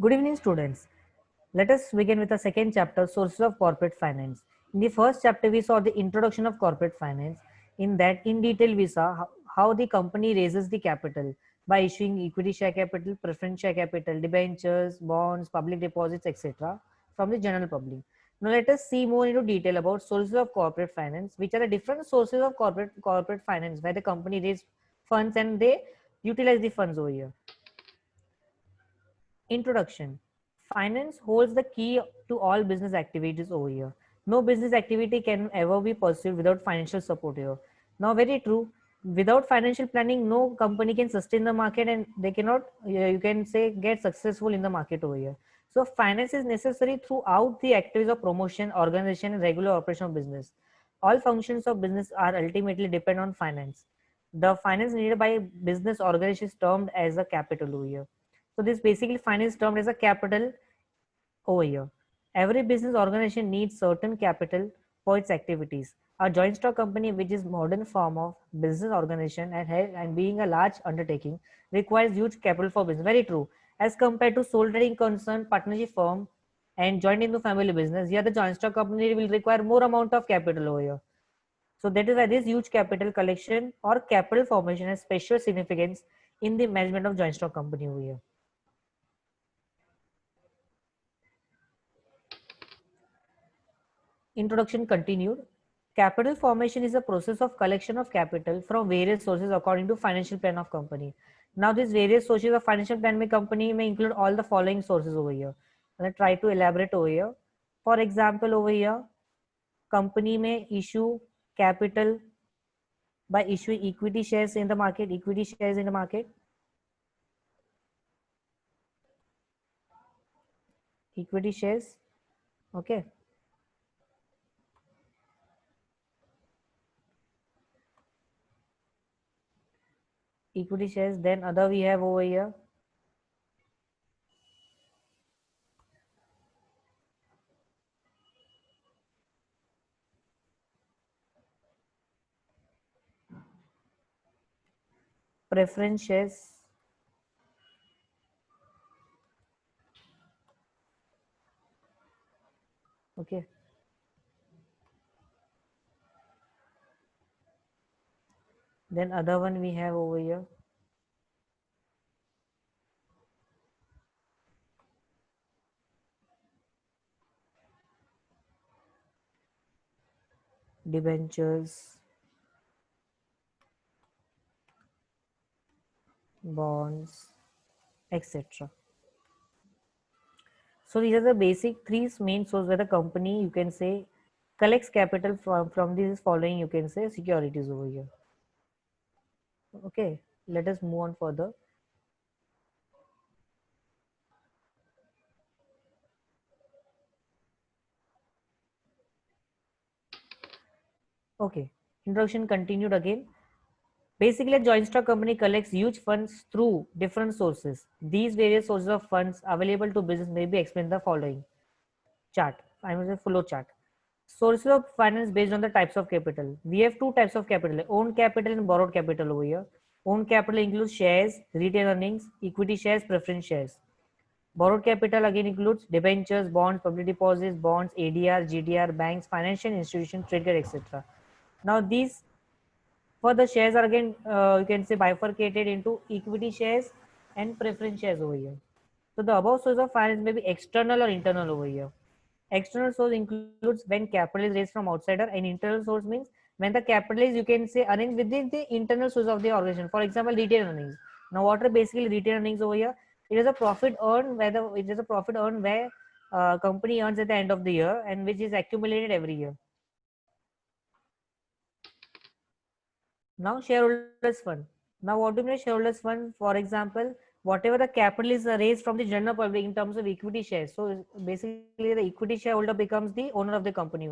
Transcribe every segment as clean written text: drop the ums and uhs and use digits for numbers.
Good evening, students. Let us begin with the second chapter, Sources of Corporate Finance. In the first chapter, we saw the introduction of corporate finance. In that, in detail, we saw how the company raises the capital by issuing equity share capital, preference share capital, debentures, bonds, public deposits, etc. from the general public. Now, let us see more into detail about sources of corporate finance, which are the different sources of corporate finance where the company raises funds and they utilize the funds over here. Introduction. Finance holds the key to all business activities over here. No business activity can ever be pursued without financial support here. Now, very true. Without financial planning, no company can sustain the market and they cannot, you can say, get successful in the market over here. So, finance is necessary throughout the activities of promotion, organization, and regular operation of business. All functions of business are ultimately depend on finance. The finance needed by business organization is termed as a capital over here. So this basically finance termed as a capital over here. Every business organization needs certain capital for its activities. A joint stock company, which is modern form of business organization and being a large undertaking, requires huge capital for business. Very true. As compared to sole trading concern, partnership firm, and joint into family business, here the joint stock company will require more amount of capital over here. So that is why this huge capital collection or capital formation has special significance in the management of joint stock company over here. Introduction continued. Capital formation is a process of collection of capital from various sources according to financial plan of company. Now, these various sources of financial plan of company may include all the following sources over here. And I try to elaborate over here. For example, over here, company may issue capital by issuing equity shares in the market. Equity shares in the market. Equity shares. Okay. Equity shares. Then other we have over here preference shares. Okay. Then other one we have over here debentures, bonds, etc. So these are the basic three main sources where the company, you can say, collects capital from these following, you can say, securities over here. Okay, let us move on further. Okay, introduction continued again. Basically, a joint stock company collects huge funds through different sources. These various sources of funds available to business may be explained in the following chart. I will say flow chart. Sources of finance based on the types of capital. We have two types of capital, owned capital and borrowed capital over here. Owned capital includes shares, retained earnings, equity shares, preference shares. Borrowed capital again includes debentures, bonds, public deposits, bonds, ADR, GDR, banks, financial institutions, trade credit, etc. Now these for the shares are again you can say bifurcated into equity shares and preference shares over here. So the above source of finance may be external or internal over here. External source includes when capital is raised from outsider, and internal source means when the capital is, you can say, arranged within the internal source of the organization. For example, retained earnings. Now, what are basically retained earnings over here? It is a profit earned where it is a profit earned where company earns at the end of the year and which is accumulated every year. Now, shareholders fund. Now, what do you mean shareholders fund? For example, whatever the capital is raised from the general public in terms of equity shares. So basically, the equity shareholder becomes the owner of the company,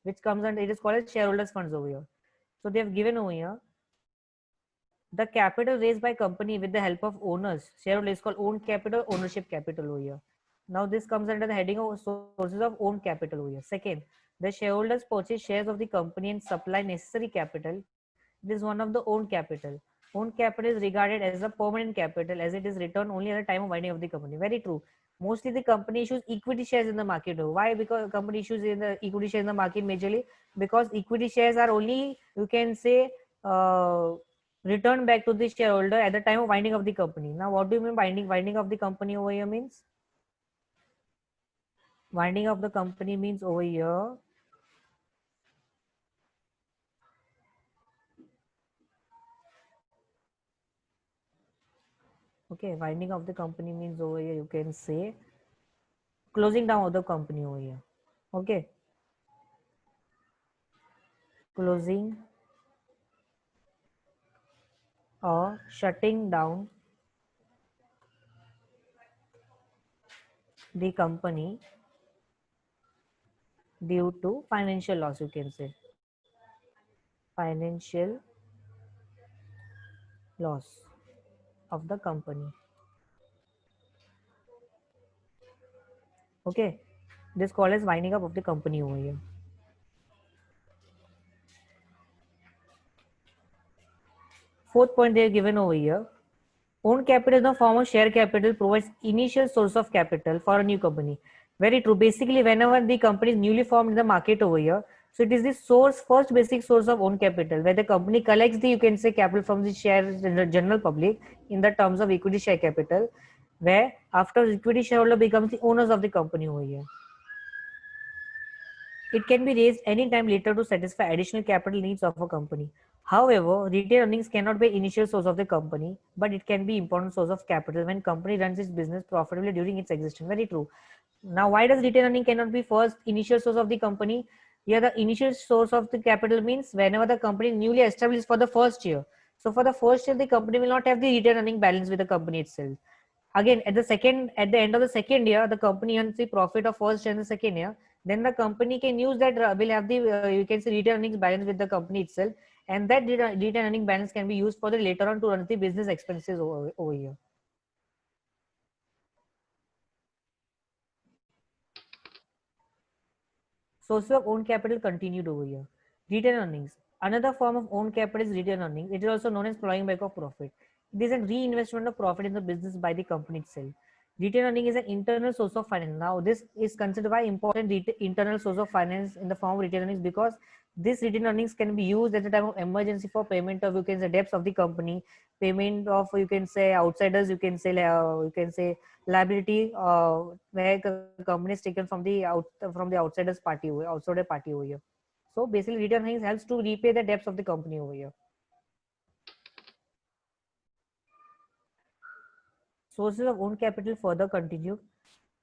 which comes and it is called as shareholders funds over here. So they have given over here the capital raised by company with the help of owners. Shareholder is called owned capital, ownership capital over here. Now this comes under the heading of sources of owned capital over here. Second, the shareholders purchase shares of the company and supply necessary capital. It is one of the owned capital. Own capital is regarded as a permanent capital as it is returned only at the time of winding of the company. Very true. Mostly the company issues equity shares in the market. Why? Because company issues in the equity shares in the market majorly because equity shares are only, you can say, returned back to the shareholder at the time of winding of the company. Now, what do you mean winding of the company over here means? Winding of the company means over here. Okay, winding of the company means over here, you can say closing down of the company over here. Okay, closing or shutting down the company due to financial loss, you can say financial loss of the company. Okay, this call is winding up of the company over here. Fourth point they are given over here. Own capital in the form of share capital provides initial source of capital for a new company. Very true. Basically, whenever the company is newly formed in the market over here, so it is the source, first basic source of own capital, where the company collects the, you can say, capital from the shares in the general public in the terms of equity share capital, where after equity shareholder becomes the owners of the company over here. It can be raised anytime later to satisfy additional capital needs of a company. However, retained earnings cannot be initial source of the company, but it can be important source of capital when company runs its business profitably during its existence. Very true. Now, why does retained earning cannot be first initial source of the company? Here, the initial source of the capital means whenever the company is newly established for the first year. So, for the first year, the company will not have the retained earning balance with the company itself. Again, at the end of the second year, the company earns the profit of first and the second year. Then the company can use that, will have the, you can say, retained earnings balance with the company itself, and that retained earning balance can be used for the later on to run the business expenses over here. Sources of own capital continued over here. Retained earnings. Another form of own capital is retained earnings. It is also known as plowing back of profit. It is a reinvestment of profit in the business by the company itself. Retained earning is an internal source of finance. Now, this is considered by important internal source of finance in the form of retained earnings because this retained earnings can be used at the time of emergency for payment of, you can say, debts of the company, payment of, you can say, outsiders, you can say liability, where company is taken from the outsider party over here. So basically, retained earnings helps to repay the debts of the company over here. Sources of own capital further continue.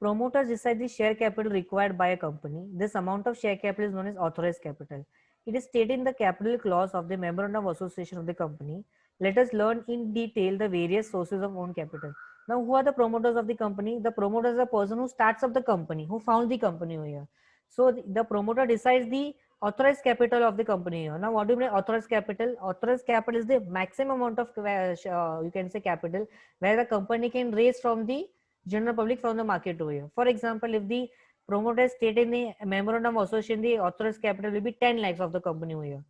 Promoters decide the share capital required by a company. This amount of share capital is known as authorized capital. It is stated in the capital clause of the memorandum of association of the company. Let us learn in detail the various sources of own capital. Now, who are the promoters of the company? The promoter is the person who starts up the company, who founds the company over here. So the promoter decides the authorized capital of the company here. Now, what do you mean authorized capital? Authorized capital is the maximum amount of, you can say, capital where the company can raise from the general public from the market over here. For example, if the promoter stated in the memorandum of association, the authorized capital will be 10 lakhs of the company over here.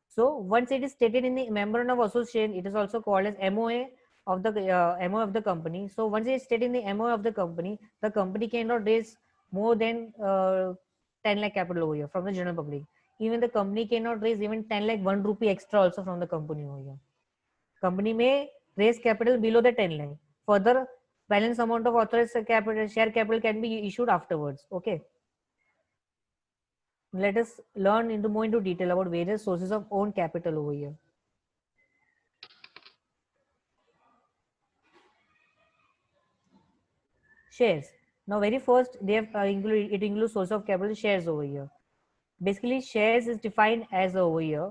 So once it is stated in the memorandum of association, it is also called as MOA of the MOA of the company. So once it is stated in the MOA of the company cannot raise more than 10 lakh capital over here from the general public. Even the company cannot raise even 10 lakh 1 rupee extra also from the company over here. Company may raise capital below the 10 lakh. Further, balance amount of authorized capital, share capital can be issued afterwards. Okay. Let us learn into more into detail about various sources of own capital over here. Shares. Now, very first, they have it includes source of capital shares over here. Basically, shares is defined as over here.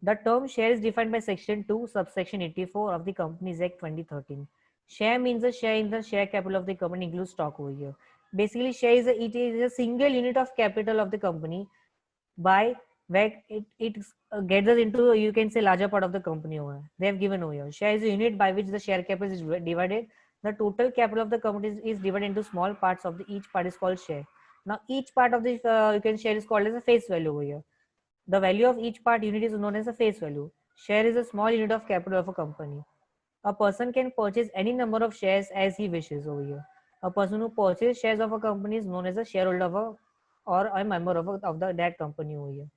The term share is defined by Section 2, subsection 84 of the Companies Act 2013. Share means a share in the share capital of the company includes stock over here. Basically, share is it is a single unit of capital of the company by where it gathers into, you can say, larger part of the company over. They have given over here. Share is a unit by which the share capital is divided. The total capital of the company is divided into small parts of the each part is called share. Now, each part of the you can share is called as a face value over here. The value of each part unit is known as a face value. Share is a small unit of capital of a company. A person can purchase any number of shares as he wishes over here. A person who purchases shares of a company is known as a shareholder of a or a member of that company over here.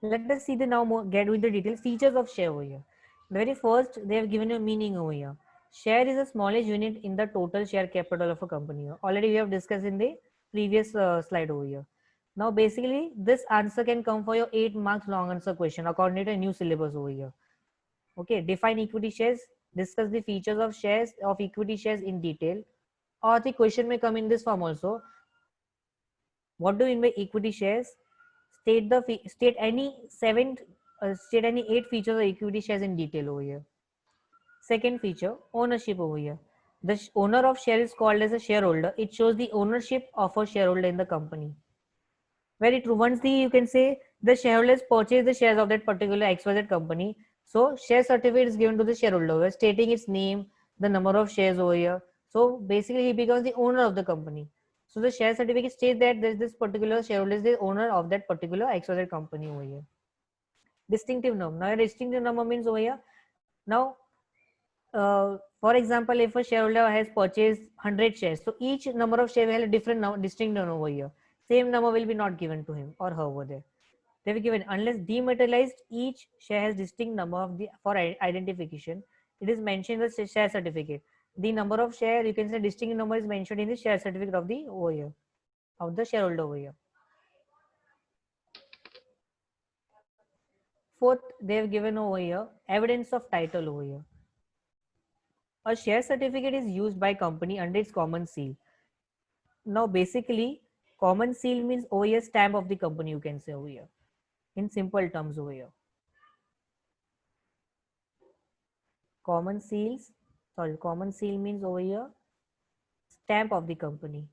Let us see the now more, get with the details features of share over here. The very first, they have given a meaning over here. Share is the smallest unit in the total share capital of a company. Already we have discussed in the previous slide over here. Now basically this answer can come for your 8 marks long answer question according to a new syllabus over here. Okay, define equity shares, discuss the features of shares of equity shares in detail. Or the question may come in this form also. What do you mean by equity shares? State any 8 features of equity shares in detail over here. Second feature, ownership over here. The owner of share is called as a shareholder. It shows the ownership of a shareholder in the company. Very true. Once the you can say the shareholders purchase the shares of that particular XYZ company, so share certificate is given to the shareholder, stating its name, the number of shares over here. So basically, he becomes the owner of the company. So the share certificate states that this particular shareholder is the owner of that particular XYZ company over here. Distinctive number. Now, a distinctive number means over here. Now, for example, if a shareholder has purchased 100 shares, so each number of shares will have a different distinct number over here. Same number will be not given to him or her over there. They were given unless dematerialized. Each share has distinct number of the for identification. It is mentioned in the share certificate. The number of share you can say distinct number is mentioned in the share certificate of the over here of the shareholder over here. Fourth, they have given over here evidence of title over here. A share certificate is used by company under its common seal. Now, basically, common seal means over here stamp of the company. You can say over here in simple terms over here. Common seals, sorry, common seal means over here stamp of the company.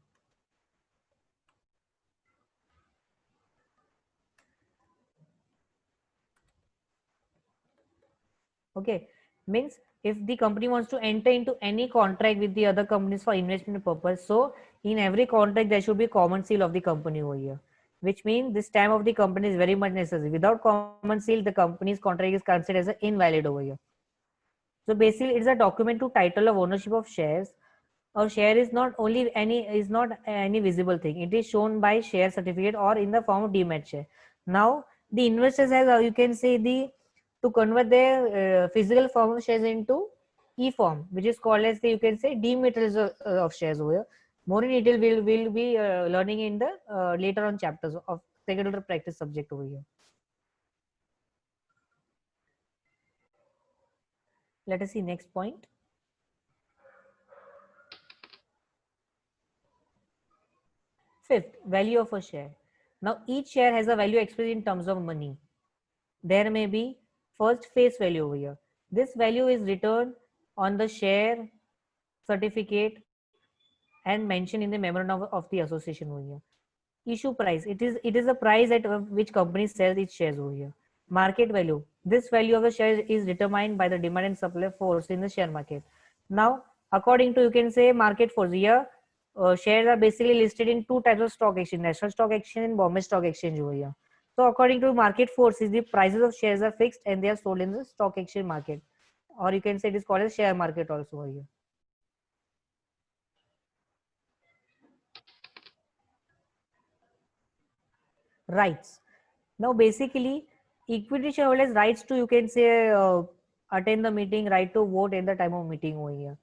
Okay, means if the company wants to enter into any contract with the other companies for investment purpose, so in every contract there should be common seal of the company over here, which means this stamp of the company is very much necessary. Without common seal, the company's contract is considered as invalid over here. So basically, it's a document to title of ownership of shares. A share is not any visible thing. It is shown by share certificate or in the form of demat share. Now the investors has you can say the to convert their physical form of shares into e-form, which is called as the you can say dematerialization of shares over here. More in detail will be learning in the later on chapters of second order practice subject over here. Let us see next point. Fifth, value of a share. Now each share has a value expressed in terms of money. There may be first face value over here. This value is written on the share certificate and mentioned in the memorandum of the association over here. Issue price. It is a price at which company sells its shares over here. Market value. This value of the share is determined by the demand and supply force in the share market. Now, according to you can say market force here, shares are basically listed in two types of stock exchange: National Stock Exchange and Bombay Stock Exchange over here. So, according to market forces, the prices of shares are fixed and they are sold in the stock exchange market, or you can say it is called as share market also over here. Rights. Now, basically, equity shareholders rights to you can say attend the meeting, right to vote at the time of meeting over here.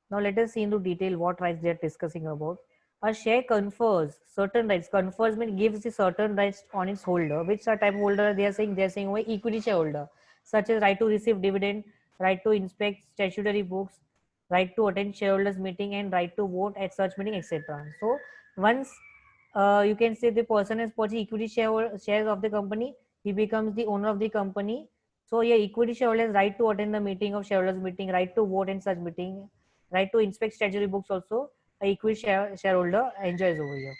Now, let us see into detail what rights they are discussing about. A share confers certain rights. Confers means gives the certain rights on its holder. Which are type of holder they are saying? They are saying over equity shareholder, such as right to receive dividend, right to inspect statutory books, right to attend shareholders meeting, and right to vote at such meeting, etc. So once you can say the person has purchased equity shares of the company, he becomes the owner of the company. So yeah, equity shareholders right to attend the meeting of shareholders meeting, right to vote in such meeting, right to inspect statutory books also a equity shareholder enjoys over here.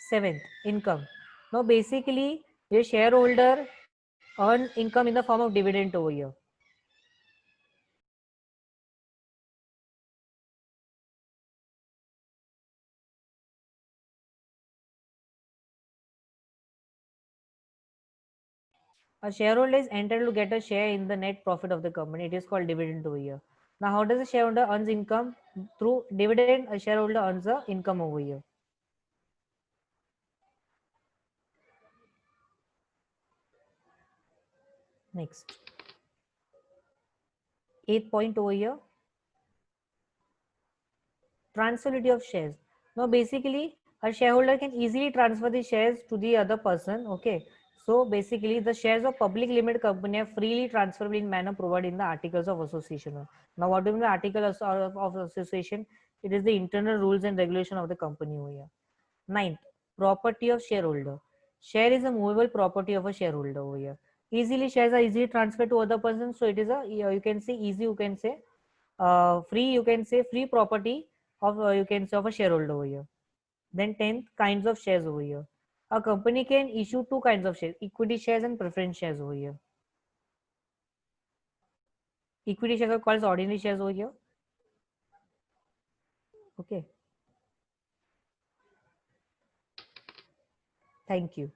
Seventh, income. Now basically Your shareholder earn income in the form of dividend over here. A shareholder is entitled to get a share in the net profit of the company. It is called dividend over here. Now, how does a shareholder earns income? Through dividend, a shareholder earns a income over here. Next, eighth point over here, transferability of shares. Now, basically, a shareholder can easily transfer the shares to the other person. Okay. So basically, the shares of public limited company are freely transferable in manner provided in the articles of association. Now, what do you mean the article of association? It is the internal rules and regulation of the company over here. Ninth, property of shareholder. Share is a movable property of a shareholder over here. Easily shares are easily transferred to other persons. So it is a, you can say easy, you can say free, you can say free property of you can say of a shareholder over here. Then 10th, kinds of shares over here. A company can issue two kinds of shares: equity shares and preference shares over here. Equity shares are called as ordinary shares over here. Okay, thank you.